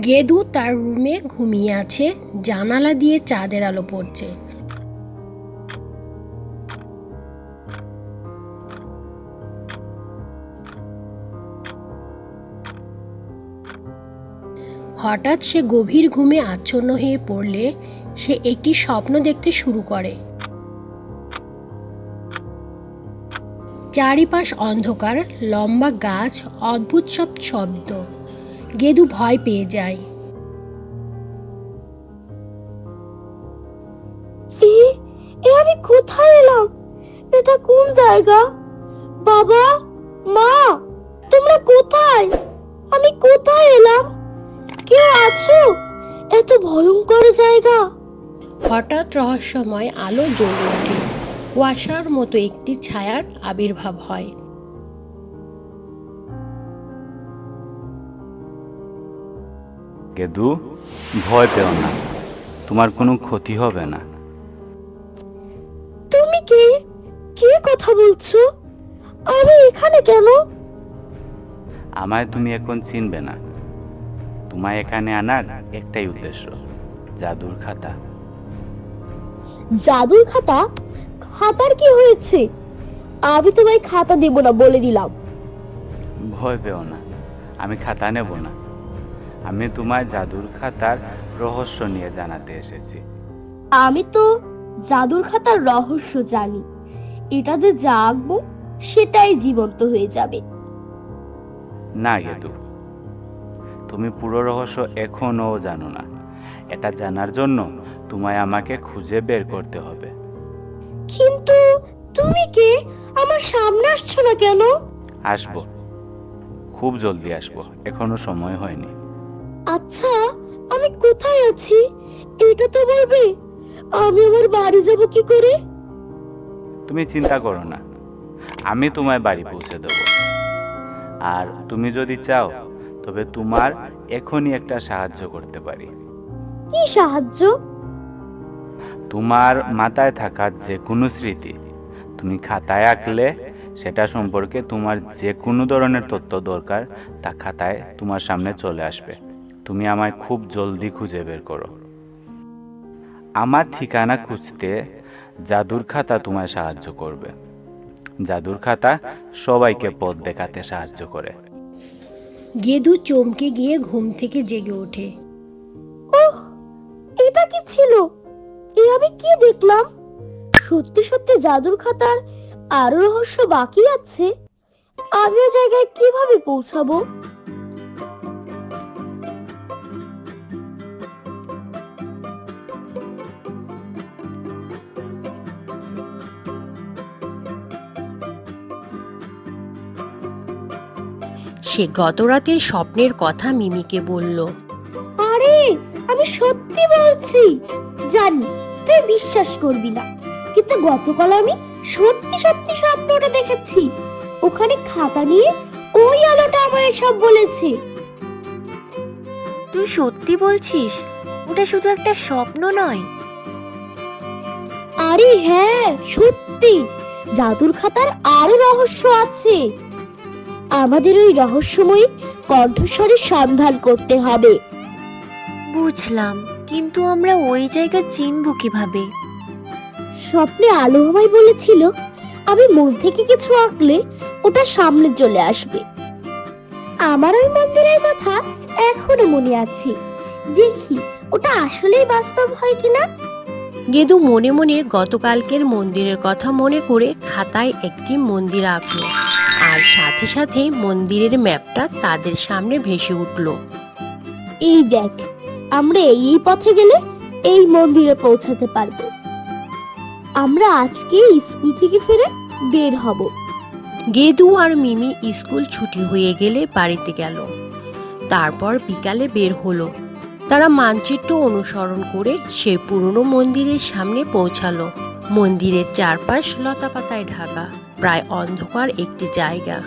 গেদু তার রুমে ঘুমিয়ে আছে, জানালা দিয়ে চাঁদের আলো পড়ছে। হঠাৎ সে গভীর ঘুমে আচ্ছন্ন হয়ে পড়লে সে একটি স্বপ্ন দেখতে শুরু করে। চারিপাশ অন্ধকার, লম্বা গাছ, অদ্ভুত সব শব্দ। গেদু ভয় পেয়ে যায়। আমি কোথায় এলাম? এটা কোন জায়গা? বাবা, মা, তোমরা কোথায়? আমি কোথায় এলাম? কে আছো? এত ভয়ঙ্কর জায়গা। হঠাৎ রহস্যময় আলো জ্বলে ওঠে, কুয়াশার মতো একটি ছায়ার আবির্ভাব হয়। গেদু, ভয় পেও না, তোমার কোনো ক্ষতি হবে না। তুমি কে? কে কথা বলছো? আমি এখানে কেন? আমায় তুমি এখন চিনবে না। তোমায় এখানে আনার একটাই উদ্দেশ্য, জাদুর খাতা। জাদুর খাতা? খাতার কি হয়েছে? আমি তোমায় খাতা দেব না বলে দিলাম। ভয় পেও না, আমি খাতা নেব না। আমি তোমার জাদুর খাতার রহস্য নিয়ে জানাতে এসেছি। আমি তো জাদুর খাতার রহস্য জানি। এটাতে যা আঁকবো সেটাই জীবন্ত হয়ে যাবে। না গেদু, তুমি পুরো রহস্য এখনো জানো না। এটা জানার জন্য তোমায় আমাকে খুঁজে বের করতে হবে। কিন্তু তুমি কে? আমার সামনে আসছো না কেন? আসবো, খুব জলদি আসবো, এখনো সময় হয়নি। আচ্ছা, আমি কোথায় আছি এটা তো বলবে। আমি আমার বাড়ি যাব কি করে? তুমি চিন্তা করো না, আমি তোমায় বাড়ি পৌঁছে দেবো। আর তুমি যদি চাও তবে তোমার এখনই একটা সাহায্য করতে পারি। কি সাহায্য? তোমার মাথায় থাকা যে কোনো স্মৃতি তুমি খাতায় আঁকলে সেটা সম্পর্কে তোমার যে কোনো ধরনের তথ্য দরকার তা খাতায় তোমার সামনে চলে আসবে। তুমি আমায় খুব জলদি খুঁজে বের করো। আমার ঠিকানা খুঁজতে জাদুর খাতা তোমায় সাহায্য করবে। জাদুর খাতা সবাইকে পথ দেখাতে সাহায্য করে। গেদু চমকে গিয়ে ঘুম থেকে জেগে ওঠে। ওহ, এটা কি ছিল? আমি কি দেখলাম? সত্যি সত্যি জাদুর খাতার আরো রহস্য বাকি আছে। আমি ওই জায়গায় কিভাবে পৌঁছাবো? সে গতরাতের স্বপ্নের কথা মিমিকে বলল। আরে, আমি সত্যি বলছি। জানি তুই বিশ্বাস করবি না, কিন্তু গতকাল আমি সত্যি সত্যি স্বপ্নটা দেখেছি। ওখানে খাতা নিয়ে ওই আলোটা আমায় সব বলেছে। তুই সত্যি বলছিস? ওটা শুধু একটা স্বপ্ন নয়। আরে হ্যাঁ, সত্যি। জাদুর খাতার আরো রহস্য আছে। আমাদের ওই রহস্যময়ী কণ্ঠস্বরের সন্ধান করতে হবে। বুঝলাম, কিন্তু আমরা ওই জায়গা চিনব কিভাবে? স্বপ্নে আলো আমায় বলেছিল আমি মন থেকে কিছু আঁকলে ওটা সামনে চলে আসবে। আমার ওই মন্দিরের কথা এখনো মনে আছে। দেখি ওটা আসলেই বাস্তব হয় কিনা। গেদু মনে মনে গতকালকের মন্দিরের কথা মনে করে খাতায় একটি মন্দির আঁকলো, আর সাথে সাথে মন্দিরের ম্যাপটা তাদের সামনে ভেসে উঠল। এই দেখ, আমরা এই পথে গেলে এই মন্দিরে পৌঁছাতে পারবো। আমরা আজকে স্কুল থেকে ফিরে বের হব। গেদু আর মিমি স্কুল ছুটি হয়ে গেলে বাড়িতে গেল। তারপর বিকালে বের হলো। তারা মানচিত্র অনুসরণ করে সেই পুরনো মন্দিরের সামনে পৌঁছালো। মন্দিরের চারপাশ লতাপাতায় ঢাকা, প্রায় অন্ধকার একটি জায়গা।